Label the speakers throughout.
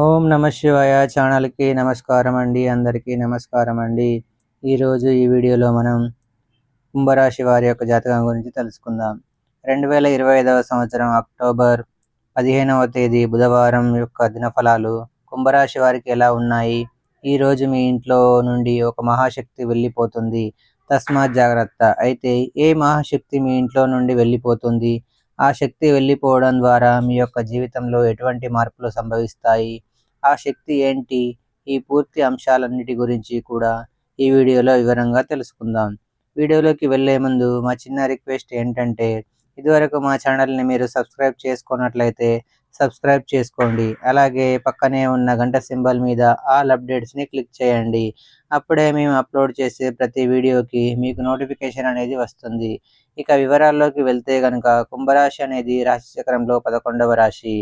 Speaker 1: ఓం నమ శివాయ ఛానల్కి నమస్కారం అండి. అందరికీ నమస్కారం అండి. ఈరోజు ఈ వీడియోలో మనం కుంభరాశి వారి యొక్క జాతకం గురించి తెలుసుకుందాం. 2025 సంవత్సరం అక్టోబర్ 15వ తేదీ బుధవారం యొక్క దినఫలాలు కుంభరాశి వారికి ఎలా ఉన్నాయి? ఈరోజు మీ ఇంట్లో నుండి ఒక మహాశక్తి వెళ్ళిపోతుంది, తస్మాత్ జాగ్రత్త. అయితే ఏ మహాశక్తి మీ ఇంట్లో నుండి వెళ్ళిపోతుంది? ఆ శక్తి వెళ్ళిపోవడం ద్వారా మీ యొక్క జీవితంలో ఎటువంటి మార్పులు సంభవిస్తాయి? ఆ శక్తి ఏంటి? ఈ పూర్తి అంశాలన్నిటి గురించి కూడా ఈ వీడియోలో వివరంగా తెలుసుకుందాం. వీడియోలోకి వెళ్ళే ముందు మా చిన్న రిక్వెస్ట్ ఏంటంటే, ఇదివరకు మా ఛానల్ని మీరు సబ్స్క్రైబ్ చేసుకున్నట్లయితే సబ్స్క్రైబ్ చేసుకోండి. అలాగే పక్కనే ఉన్న గంట సింబల్ మీద ఆల్ అప్డేట్స్ని క్లిక్ చేయండి. అప్పుడే మేము అప్లోడ్ చేసే ప్రతి వీడియోకి మీకు నోటిఫికేషన్ అనేది వస్తుంది. ఇక వివరాల్లోకి వెళ్తే గనుక, కుంభరాశి అనేది రాశి చక్రంలో 11వ రాశి.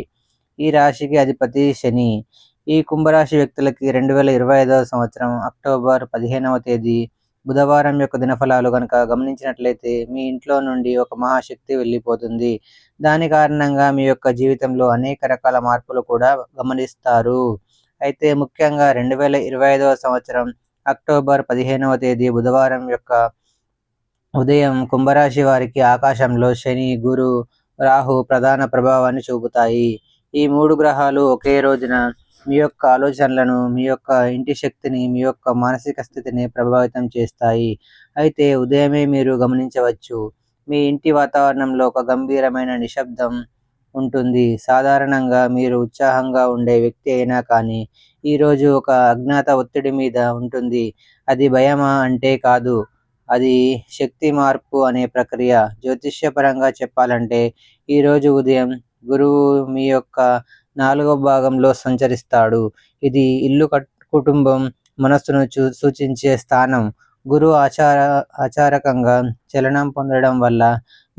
Speaker 1: ఈ రాశికి అధిపతి శని. ఈ కుంభరాశి వ్యక్తులకి 2025 సంవత్సరం అక్టోబర్ 15వ తేదీ బుధవారం యొక్క దినఫలాలు కనుక గమనించినట్లయితే, మీ ఇంట్లో నుండి ఒక మహాశక్తి వెళ్ళిపోతుంది. దాని కారణంగా మీ యొక్క జీవితంలో అనేక రకాల మార్పులు కూడా గమనిస్తారు. అయితే ముఖ్యంగా 2025 సంవత్సరం అక్టోబర్ 15వ తేదీ బుధవారం యొక్క ఉదయం కుంభరాశి వారికి ఆకాశంలో శని, గురు, రాహు ప్రధాన ప్రభావాన్ని చూపుతాయి. ఈ మూడు గ్రహాలు ఒకే రోజున మీ యొక్క ఆలోచనలను, మీ యొక్క ఇంటి శక్తిని, మీ యొక్క మానసిక స్థితిని ప్రభావితం చేస్తాయి. అయితే ఉదయమే మీరు గమనించవచ్చు, మీ ఇంటి వాతావరణంలో ఒక గంభీరమైన నిశ్శబ్దం ఉంటుంది. సాధారణంగా మీరు ఉత్సాహంగా ఉండే వ్యక్తి అయినా కానీ, ఈరోజు ఒక అజ్ఞాత ఒత్తిడి మీద ఉంటుంది. అది భయమా అంటే కాదు, అది శక్తి మార్పు అనే ప్రక్రియ. జ్యోతిష్యపరంగా చెప్పాలంటే, ఈరోజు ఉదయం గురువు మీ యొక్క 4వ భాగంలో సంచరిస్తాడు. ఇది ఇల్లు, కుటుంబం, మనస్సును సూచించే స్థానం. గురువు ఆచారకంగా చలనం పొందడం వల్ల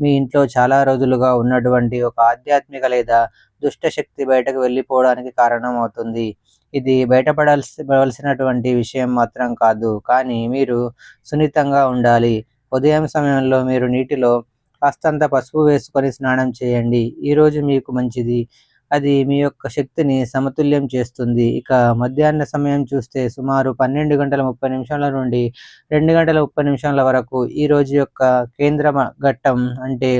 Speaker 1: మీ ఇంట్లో చాలా రోజులుగా ఉన్నటువంటి ఒక ఆధ్యాత్మిక లేదా దుష్ట శక్తి బయటకు వెళ్ళిపోవడానికి కారణం అవుతుంది. ఇది బయటపడవలసినటువంటి విషయం మాత్రం కాదు, కానీ మీరు సున్నితంగా ఉండాలి. ఉదయం సమయంలో మీరు నీటిలో కాస్తంత పసుపు వేసుకొని స్నానం చేయండి. ఈరోజు మీకు మంచిది. అది మీ యొక్క శక్తిని సమతుల్యం చేస్తుంది. ఇక మధ్యాహ్న సమయం చూస్తే సుమారు 12:30 నుండి 2:30 వరకు ఈ రోజు యొక్క కేంద్ర ఘట్టం. అంటే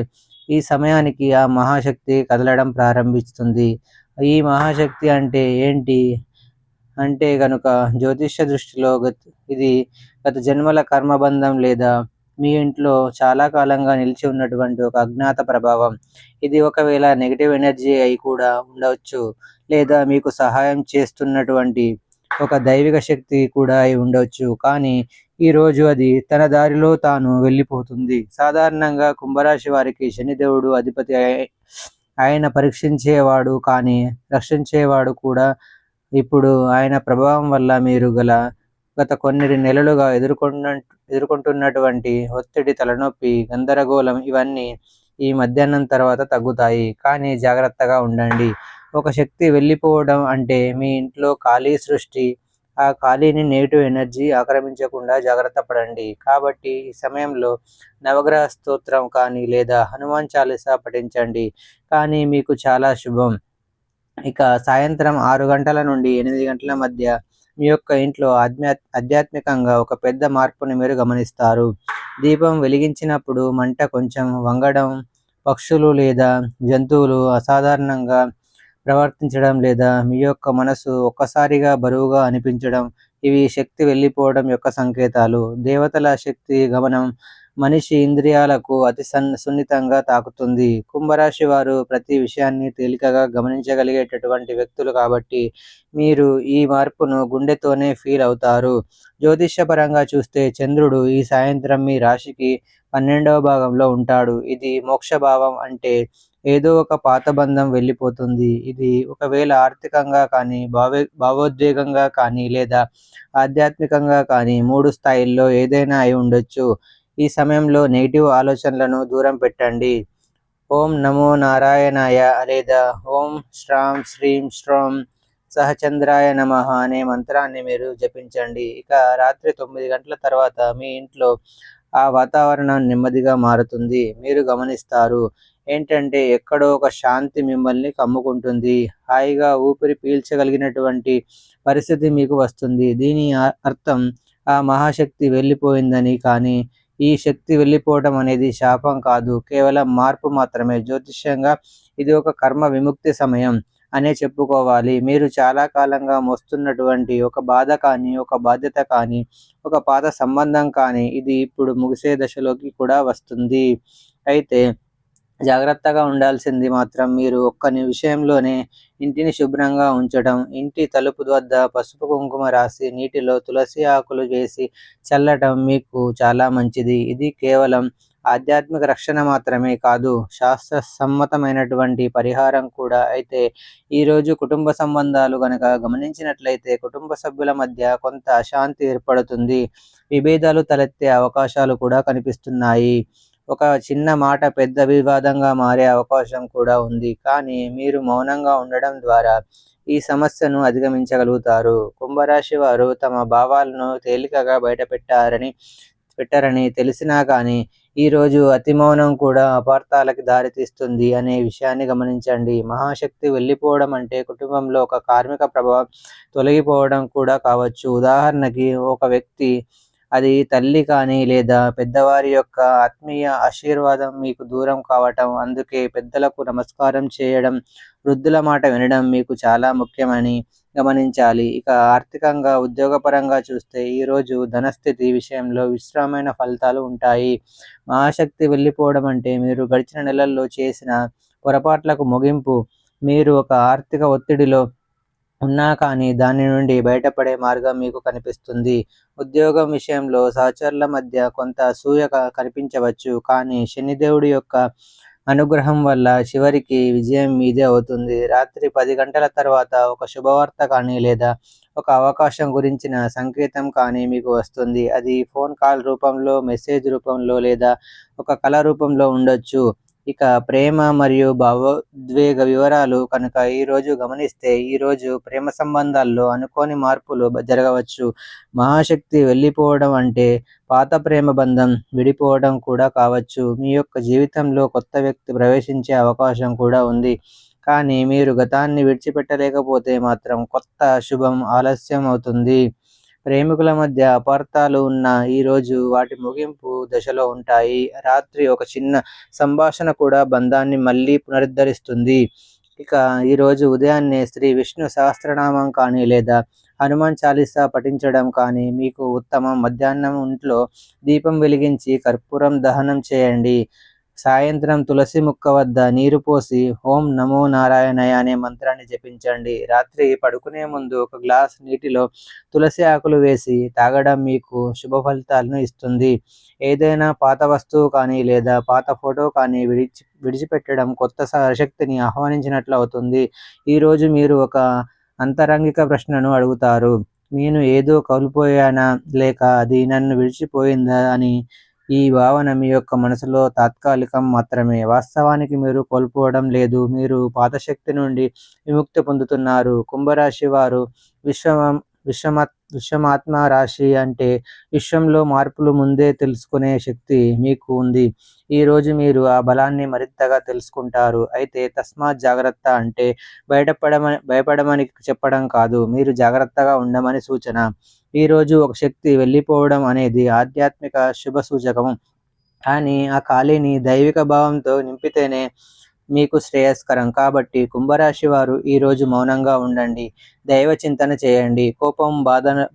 Speaker 1: ఈ సమయానికి ఆ మహాశక్తి కదలడం ప్రారంభిస్తుంది. ఈ మహాశక్తి అంటే ఏంటి అంటే గనుక, జ్యోతిష్య దృష్టిలో ఇది గత జన్మల కర్మబంధం లేదా మీ ఇంట్లో చాలా కాలంగా నిలిచి ఉన్నటువంటి ఒక అజ్ఞాత ప్రభావం. ఇది ఒకవేళ నెగిటివ్ ఎనర్జీ అయి కూడా ఉండవచ్చు, లేదా మీకు సహాయం చేస్తున్నటువంటి ఒక దైవిక శక్తి కూడా అయి ఉండవచ్చు. కానీ ఈరోజు అది తన దారిలో తాను వెళ్ళిపోతుంది. సాధారణంగా కుంభరాశి వారికి శనిదేవుడు అధిపతి. ఆయన పరీక్షించేవాడు కానీ రక్షించేవాడు కూడా. ఇప్పుడు ఆయన ప్రభావం వల్ల మీరు గత కొన్ని నెలలుగా ఎదుర్కొంటున్నటువంటి ఒత్తిడి, తలనొప్పి, గందరగోళం ఇవన్నీ ఈ మధ్యాహ్నం తర్వాత తగ్గుతాయి. కానీ జాగ్రత్తగా ఉండండి. ఒక శక్తి వెళ్ళిపోవడం అంటే మీ ఇంట్లో ఖాళీ సృష్టి. ఆ ఖాళీని నెగిటివ్ ఎనర్జీ ఆక్రమించకుండా జాగ్రత్త పడండి. కాబట్టి ఈ సమయంలో నవగ్రహ స్తోత్రం కానీ లేదా హనుమాన్ చాలీసా పఠించండి. కానీ మీకు చాలా శుభం. ఇక సాయంత్రం 6 గంటల నుండి 8 గంటల మధ్య మీ యొక్క ఇంట్లో ఆధ్యాత్మికంగా ఒక పెద్ద మార్పుని మీరు గమనిస్తారు. దీపం వెలిగించినప్పుడు మంట కొంచెం వంగడం, పక్షులు లేదా జంతువులు అసాధారణంగా ప్రవర్తించడం, లేదా మీ యొక్క మనసు ఒక్కసారిగా బరువుగా అనిపించడం, ఇవి శక్తి వెళ్ళిపోవడం యొక్క సంకేతాలు. దేవతల శక్తి గమనం మనిషి ఇంద్రియాలకు అతి సున్నితంగా తాకుతుంది. కుంభరాశి వారు ప్రతి విషయాన్ని తేలికగా గమనించగలిగేటటువంటి వ్యక్తులు కాబట్టి మీరు ఈ మార్పును గుండెతోనే ఫీల్ అవుతారు. జ్యోతిష్యపరంగా చూస్తే చంద్రుడు ఈ సాయంత్రం మీ రాశికి 12వ భాగంలో ఉంటాడు. ఇది మోక్షభావం. అంటే ఏదో ఒక పాత బంధం వెళ్ళిపోతుంది. ఇది ఒకవేళ ఆర్థికంగా కానీ, భావోద్వేగంగా కానీ, లేదా ఆధ్యాత్మికంగా కానీ 3 స్థాయిల్లో ఏదైనా అయి ఉండొచ్చు. ఈ సమయంలో నెగిటివ్ ఆలోచనలను దూరం పెట్టండి. ఓం నమో నారాయణాయ లేదా ఓం శ్రాం శ్రీం శ్రోం సహచంద్రాయ నమః అనే మంత్రాన్ని మీరు జపించండి. ఇక రాత్రి 9 గంటల తర్వాత మీ ఇంట్లో ఆ వాతావరణం నెమ్మదిగా మారుతుంది. మీరు గమనిస్తారు, ఏంటంటే ఎక్కడో ఒక శాంతి మిమ్మల్ని కమ్ముకుంటుంది. హాయిగా ఊపిరి పీల్చగలిగినటువంటి పరిస్థితి మీకు వస్తుంది. దీని అర్థం ఆ మహాశక్తి వెళ్ళిపోయిందని. కానీ ఈ శక్తి వెళ్ళిపోవడం అనేది శాపం కాదు, కేవలం మార్పు మాత్రమే. జ్యోతిష్యంగా ఇది ఒక కర్మ విముక్తి సమయం అనే చెప్పుకోవాలి. మీరు చాలా కాలంగా మోస్తున్నటువంటి ఒక బాధ కానీ, ఒక బాధ్యత కానీ, ఒక పాత సంబంధం కానీ ఇది ఇప్పుడు ముగిసే దశలోకి కూడా వస్తుంది. అయితే జాగ్రత్తగా ఉండాల్సింది మాత్రం మీరు విషయంలోనే ఇంటిని శుభ్రంగా ఉంచడం, ఇంటి తలుపు వద్ద పసుపు కుంకుమ రాసి నీటిలో తులసి ఆకులు వేసి చల్లటం మీకు చాలా మంచిది. ఇది కేవలం ఆధ్యాత్మిక రక్షణ మాత్రమే కాదు, శాస్త్ర సమ్మతమైనటువంటి పరిహారం కూడా. అయితే ఈరోజు కుటుంబ సంబంధాలు గనక గమనించినట్లయితే కుటుంబ సభ్యుల మధ్య కొంత అశాంతి ఏర్పడుతుంది. విభేదాలు తలెత్తే అవకాశాలు కూడా కనిపిస్తున్నాయి. ఒక చిన్న మాట పెద్ద వివాదంగా మారే అవకాశం కూడా ఉంది. కానీ మీరు మౌనంగా ఉండడం ద్వారా ఈ సమస్యను అధిగమించగలుగుతారు. కుంభరాశి వారు తమ భావాలను తేలికగా పెట్టారని తెలిసినా కానీ ఈరోజు అతి మౌనం కూడా అపార్థాలకి దారితీస్తుంది అనే విషయాన్ని గమనించండి. మహాశక్తి వెళ్ళిపోవడం అంటే కుటుంబంలో ఒక కార్మిక ప్రభావం తొలగిపోవడం కూడా కావచ్చు. ఉదాహరణకి ఒక వ్యక్తి, అది తల్లి కానీ లేదా పెద్దవారి యొక్క ఆత్మీయ ఆశీర్వాదం మీకు దూరం కావటం. అందుకే పెద్దలకు నమస్కారం చేయడం, వృద్ధుల మాట వినడం మీకు చాలా ముఖ్యమని గమనించాలి. ఇక ఆర్థికంగా, ఉద్యోగపరంగా చూస్తే ఈరోజు ధనస్థితి విషయంలో విశ్రమైన ఫలితాలు ఉంటాయి. మహాశక్తి వెళ్ళిపోవడం అంటే మీరు గడిచిన నెలల్లో చేసిన పొరపాట్లకు ముగింపు. మీరు ఒక ఆర్థిక ఒత్తిడిలో ఉన్నా కానీ దాని నుండి బయటపడే మార్గం మీకు కనిపిస్తుంది. ఉద్యోగం విషయంలో సహచరుల మధ్య కొంత అసూయ కనిపించవచ్చు, కానీ శనిదేవుడి యొక్క అనుగ్రహం వల్ల చివరికి విజయం మీదే అవుతుంది. రాత్రి 10 గంటల తర్వాత ఒక శుభవార్త కానీ లేదా ఒక అవకాశం గురించిన సంకేతం కానీ మీకు వస్తుంది. అది ఫోన్ కాల్ రూపంలో, మెసేజ్ రూపంలో లేదా ఒక కళ రూపంలో ఉండొచ్చు. ఇక ప్రేమ మరియు భావోద్వేగ వివరాలు కనుక ఈరోజు గమనిస్తే ఈరోజు ప్రేమ సంబంధాల్లో అనుకోని మార్పులు జరగవచ్చు. మహాశక్తి వెళ్ళిపోవడం అంటే పాత ప్రేమ బంధం విడిపోవడం కూడా కావచ్చు. మీ యొక్క జీవితంలో కొత్త వ్యక్తి ప్రవేశించే అవకాశం కూడా ఉంది. కానీ మీరు గతాన్ని విడిచిపెట్టలేకపోతే మాత్రం కొత్త శుభం ఆలస్యం అవుతుంది. ప్రేమికుల మధ్య అపార్థాలు ఉన్న ఈరోజు వాటి ముగింపు దశలో ఉంటాయి. రాత్రి ఒక చిన్న సంభాషణ కూడా బంధాన్ని మళ్ళీ పునరుద్ధరిస్తుంది. ఇక ఈరోజు ఉదయాన్నే శ్రీ విష్ణు సహస్రనామం కానీ లేదా హనుమాన్ చాలీసా పఠించడం కానీ మీకు ఉత్తమం. మధ్యాహ్నం ఇంట్లో దీపం వెలిగించి కర్పూరం దహనం చేయండి. సాయంత్రం తులసి ముక్క వద్ద నీరు పోసి ఓం నమో నారాయణయ అనే మంత్రాన్ని జపించండి. రాత్రి పడుకునే ముందు ఒక గ్లాస్ నీటిలో తులసి ఆకులు వేసి తాగడం మీకు శుభ ఫలితాలను ఇస్తుంది. ఏదైనా పాత వస్తువు కానీ లేదా పాత ఫోటో కానీ విడిచిపెట్టడం కొత్త శక్తిని ఆహ్వానించినట్లు అవుతుంది. ఈరోజు మీరు ఒక అంతరంగిక ప్రశ్నను అడుగుతారు. నేను ఏదో కోల్పోయానా, లేక అది నన్ను విడిచిపోయిందా అని. ఈ భావన మీ యొక్క మనసులో తాత్కాలికం మాత్రమే. వాస్తవానికి మీరు కోల్పోవడం లేదు, మీరు పాత శక్తి నుండి విముక్తి పొందుతున్నారు. కుంభరాశి వారు విశ్వమాత్మ రాశి అంటే విశ్వంలో మార్పులు ముందే తెలుసుకునే శక్తి మీకు ఉంది. ఈరోజు మీరు ఆ బలాన్ని మరింతగా తెలుసుకుంటారు. అయితే తస్మాత్ జాగ్రత్త అంటే భయపడమని చెప్పడం కాదు, మీరు జాగ్రత్తగా ఉండమని సూచన. ఈరోజు ఒక శక్తి వెళ్ళిపోవడం అనేది ఆధ్యాత్మిక శుభ సూచకం. కానీ ఆ ఖాళీని దైవిక భావంతో నింపితేనే మీకు శ్రేయస్కరం. కాబట్టి కుంభరాశి వారు ఈరోజు మౌనంగా ఉండండి, దైవ చింతన చేయండి, కోపం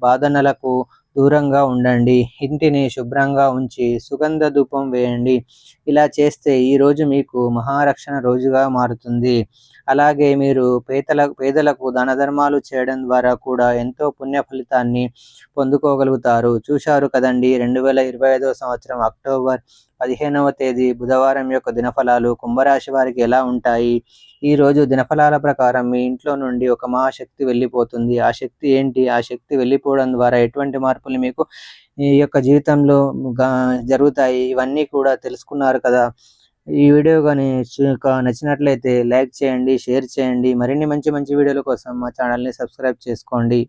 Speaker 1: బాధనలకు దూరంగా ఉండండి, ఇంటిని శుభ్రంగా ఉంచి సుగంధ ధూపం వేయండి. ఇలా చేస్తే ఈరోజు మీకు మహారక్షణ రోజుగా మారుతుంది. అలాగే మీరు పేదలకు దాన ధర్మాలు చేయడం ద్వారా కూడా ఎంతో పుణ్య ఫలితాన్ని పొందుకోగలుగుతారు. చూశారు కదండి, 2025 సంవత్సరం అక్టోబర్ 15వ తేదీ బుధవారం యొక్క దినఫలాలు కుంభరాశి వారికి ఎలా ఉంటాయి. ఈరోజు దినఫలాల ప్రకారం మీ ఇంట్లో నుండి ఒక మహాశక్తి వెళ్ళిపోతుంది. ఆ శక్తి ఏంటి, ఆ శక్తి వెళ్ళిపోవడం ద్వారా ఎటువంటి మార్పులు మీకు ఈ యొక్క జీవితంలో జరుగుతాయి, ఇవన్నీ కూడా తెలుసుకున్నారు కదా. ఈ వీడియో కానీ నచ్చినట్లయితే లైక్ చేయండి, షేర్ చేయండి. మరిన్ని మంచి మంచి వీడియోల కోసం మా ఛానల్ని సబ్స్క్రైబ్ చేసుకోండి.